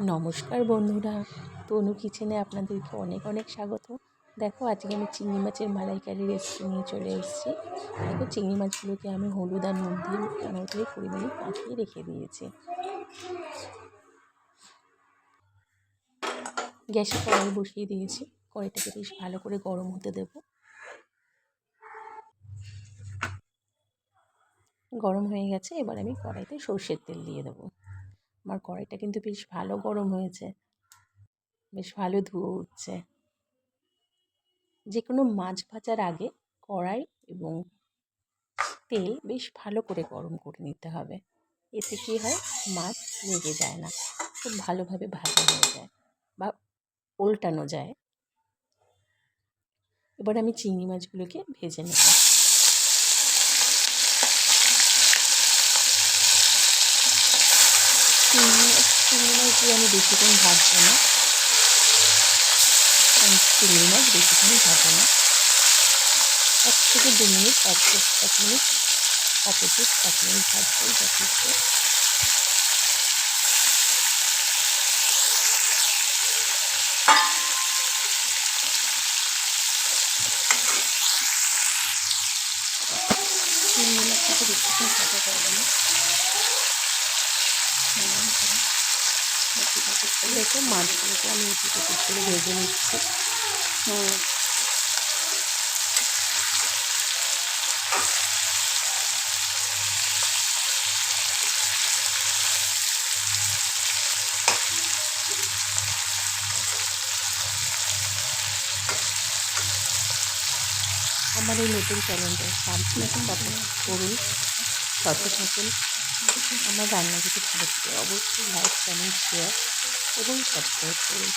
নমস্কার বন্ধুরা, তনু কিচেনে আপনাদেরকে অনেক অনেক স্বাগত। দেখো আজকে আমি চিংড়ি মাছের মালাইকারি রেসিপি নিয়ে চলে এসেছি। দেখো চিংড়ি মাছগুলোকে আমি হলুদ আর নুন দিয়ে 15-20 মিনিট মাখিয়ে রেখে দিয়েছি। গ্যাসে কড়াই বসিয়ে দিয়েছি। কড়াইটাকে বেশ ভালো করে গরম হতে দেব। গরম হয়ে গেছে, এবার আমি কড়াইতে সর্ষের তেল দিয়ে দেবো। আমার কড়াইটা কিন্তু বেশ ভালো গরম হয়েছে, বেশ ভালো ধুয়ো উঠছে। যে কোনো মাছ ভাজার আগে কড়াই এবং তেল বেশ ভালো করে গরম করে নিতে হবে। এতে কী হয়, মাছ লেগে যায় না, খুব ভালোভাবে ভাজা হয়ে যায় বা উল্টানো যায়। এবার আমি চিংড়ি মাছগুলোকে ভেজে নেব। চিংড়ি মাছ দিয়ে আমি বেশিক্ষণ ভাজবো না, চিংড়ি মাছ বেশিক্ষণ ভাজবো না। 1 থেকে 2 মিনিট, 1 মিনিট অপোজিট 1 মিনিট ভাজবো যথেষ্ট। চিংড়ি মাছটাকে বেশিক্ষণ ভাজা করবো না। দেখো মাছগুলোকে আমি এদিকে করে ভেজে নিচ্ছি। আমার এই নতুন চ্যানেলটা সাবস্ক্রাইব করুন, সাথে থাকুন। আমার রান্না যদি ভালো লাগে অবশ্যই লাইক, কমেন্ট, শেয়ার এবং সাবস্ক্রাইব করুন।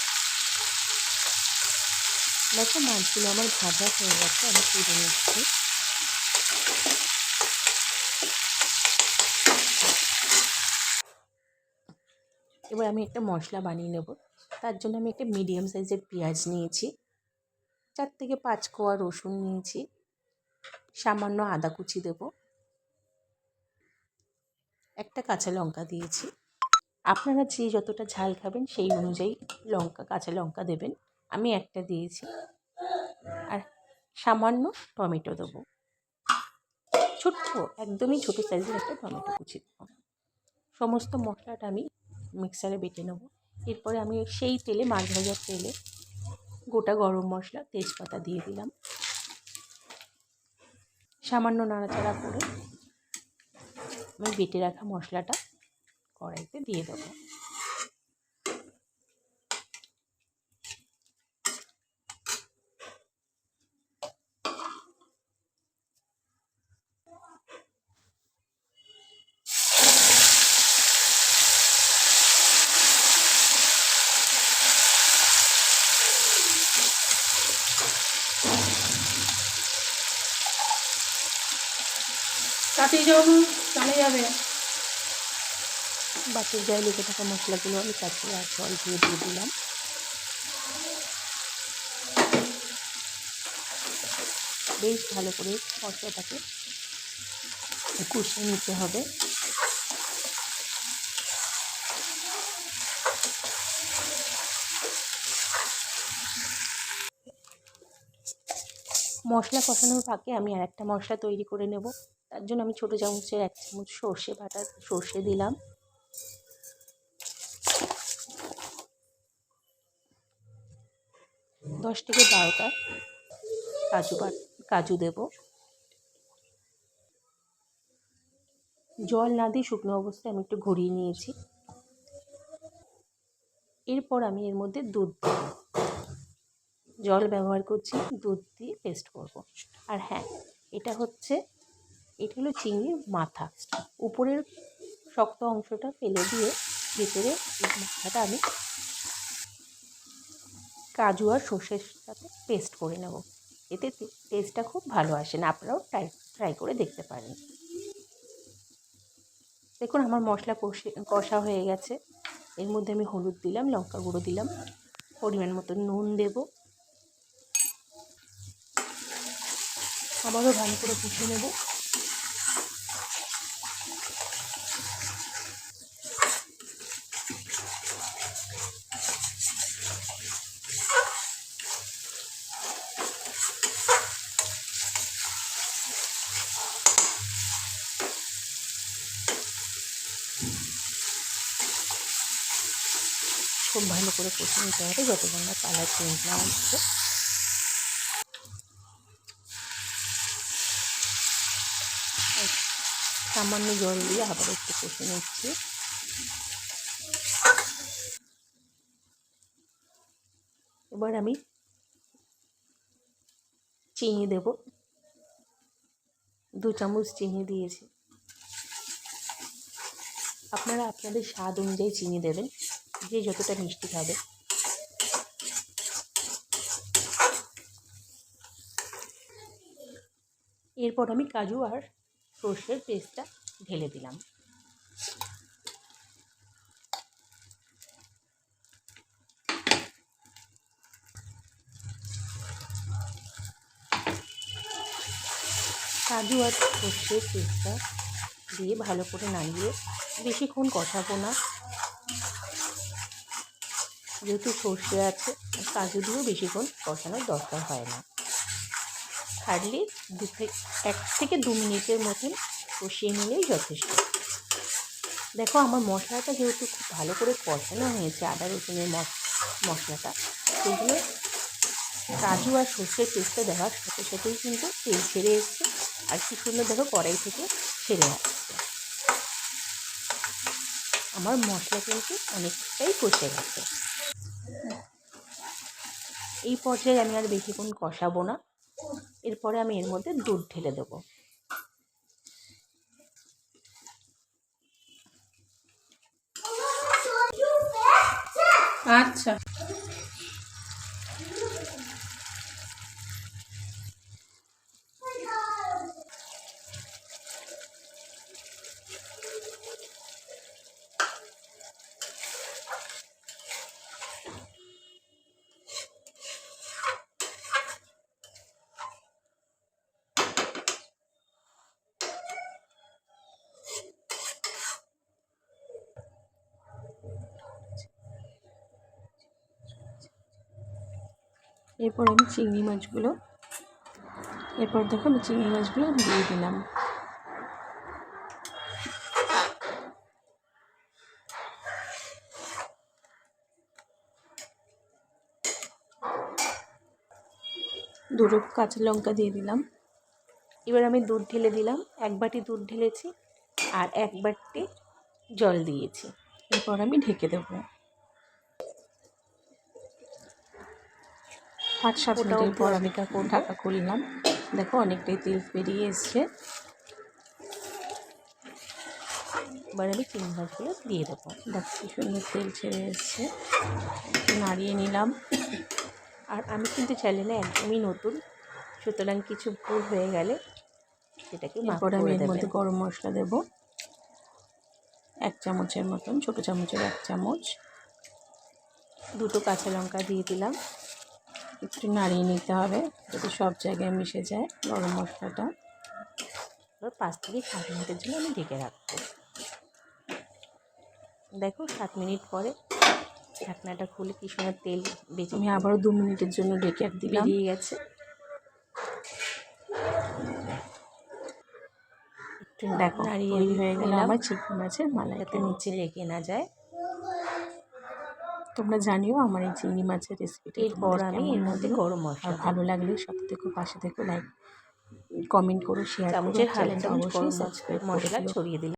দেখো মাছগুলো আমার ভাজা হয়ে গেছে, আমি তুলে নিচ্ছি। এবার আমি একটা মশলা বানিয়ে নেব। তার জন্য আমি একটা মিডিয়াম সাইজের পেঁয়াজ নিয়েছি, 4 থেকে 5 কোয়া রসুন নিয়েছি, সামান্য আদা কুচি দেব, একটা কাঁচা লঙ্কা দিয়েছি। আপনারা যে যতটা ঝাল খাবেন সেই অনুযায়ী কাঁচা লঙ্কা দেবেন। আমি একটা দিয়েছি। আর সামান্য টমেটো দেবো, ছোট্ট, একদমই ছোটো সাইজের একটা টমেটো কুচি দেবো। সমস্ত মশলাটা আমি মিক্সারে বেটে নেব। এরপরে আমি সেই তেলে, মাছ ভাজার তেলে, গোটা গরম মশলা, তেজপাতা দিয়ে দিলাম। সামান্য নাড়াচাড়া করে আমি বেটে রাখা মশলাটা কড়াইতে দিয়ে দেবো। কাটিয়ে যাও, চলে যাবে। বাটির গায়ে লেগে থাকা মশলাগুলো আমি কাটিয়ে আর জল দিয়ে দিলাম। বেশ ভালো করে মশলাটাকে কষিয়ে নিতে হবে। মশলা কষানোর ফাঁকে আমি আর একটা মশলা তৈরি করে নেব। তার জন্য আমি ছোটো চামচের 1 চামচ সর্ষে দিলাম। দশ থেকে 12টা কাজু দেব। জল না দিয়ে শুকনো অবস্থায় আমি একটু ঘুরিয়ে নিয়েছি। এরপর আমি এর মধ্যে দুধ দেব। জল ব্যবহার করছি, দুধ দিয়ে পেস্ট করব। আর হ্যাঁ, এটা হলো চিংড়ির মাথা। উপরের শক্ত অংশটা ফেলে দিয়ে ভেতরে মাথাটা আমি কাজু আর সর্ষের সাথে পেস্ট করে নেব। এতে টেস্টটা খুব ভালো আসে, না আপনারাও ট্রাই করে দেখতে পারেন। দেখুন আমার মশলা কষা হয়ে গেছে। এর মধ্যে আমি হলুদ দিলাম, লঙ্কা গুঁড়ো দিলাম, পরিমাণ মতো নুন দেব। আবারও ভালো করে কষিয়ে নেব। খুব ভালো করে কষে নিতে হবে যতক্ষণ না কালার চেঞ্জ না হচ্ছে। সামান্য জল দিয়ে আবার একটু কষে নিচ্ছি। এবার আমি চিনি দেব, 2 চামচ চিনি দিয়েছি। আপনারা আপনাদের স্বাদ অনুযায়ী চিনি দেবেন, যে যতটা মিষ্টি খাবে। এরপর আমি কাজু আর সর্ষের পেস্টটা ঢেলে দিলাম। কাজু আর সর্ষের পেস্টটা দিয়ে ভালো করে নাড়িয়ে বেশিক্ষণ কষাবো না, যেহেতু সর্ষে আছে কাজু দিয়েও বেশিক্ষণ কষানোর দরকার হয় না। হার্ডলি 1 থেকে 2 মিনিটের মতন কষিয়ে নিলেই যথেষ্ট। দেখো আমার মশলাটা যেহেতু খুব ভালো করে কষানো হয়েছে, আদা রসুনের মশলাটা, সেগুলো কাজু আর সর্ষের পেস্টটা দেওয়ার সাথে সাথেই কিন্তু তেল ছেড়ে এসছে, আর কি সুন্দর দেখো কড়াই থেকে ছেড়ে আসছে। আমার মশলা কিন্তু অনেকটাই কষে গেছে। এই পর্যায়ে আমি আর বেশিক্ষণ কষাবো না, এরপরে আমি এর মধ্যে দুধ ঢেলে দেবো। আচ্ছা, এরপর আমি চিংড়ি মাছগুলো দিয়ে দিলাম। দুটো কাঁচা লঙ্কা দিয়ে দিলাম। এবার আমি দুধ ঢেলে দিলাম, 1 বাটি দুধ ঢেলেছি আর 1 বাটি জল দিয়েছি। এরপর আমি ঢেকে দেবো। 5-7 মিনিটের পর আমি ঢাকা খুললাম। দেখো অনেকটাই তেল বেরিয়ে এসছে। এবার আমি চিংড়ি মাছগুলো দিয়ে দেবো। দেখো কি সুন্দর তেল ছেড়ে এসছে, নাড়িয়ে নিলাম। আর আমি কিন্তু চ্যানেলে একদমই নতুন, সুতরাং কিছু ভুল হয়ে গেলে সেটাকে মাফ করে দেবেন। এর মধ্যে গরম মশলা দেব 1 চামচের মতন, ছোটো চামচের 1 চামচ। 2টো কাঁচা লঙ্কা দিয়ে দিলাম। একটু নাড়িয়ে নিতে হবে যাতে সব জায়গায় মিশে যায় গরম মশলাটা। এবার 5 থেকে 7 মিনিটের জন্য আমি ঢেকে রাখবো। দেখো 7 মিনিট পরে ঢাকনাটা খুলে কি সুন্দর তেল বেঁচে, আমি আবারও 2 মিনিটের জন্য ঢেকে দিলাম। বেরিয়ে গেছে। একটু দেখো নাড়িয়ে হয়ে গেল আমার চিংড়ি মাছের মালাই, যাতে নিচে লেগে না যায়। তোমরা জানিও আমার এই চিংড়ি মাছের রেসিপিটা। এরপর আমি এর মধ্যে গরম মশলা, ভালো লাগলে সাথে থেকো, পাশে থেকো, লাইক কমেন্ট করো, শেয়ার করো, চ্যানেলটা অবশ্যই সাবস্ক্রাইব করে দিও। ছড়িয়ে দিলাম।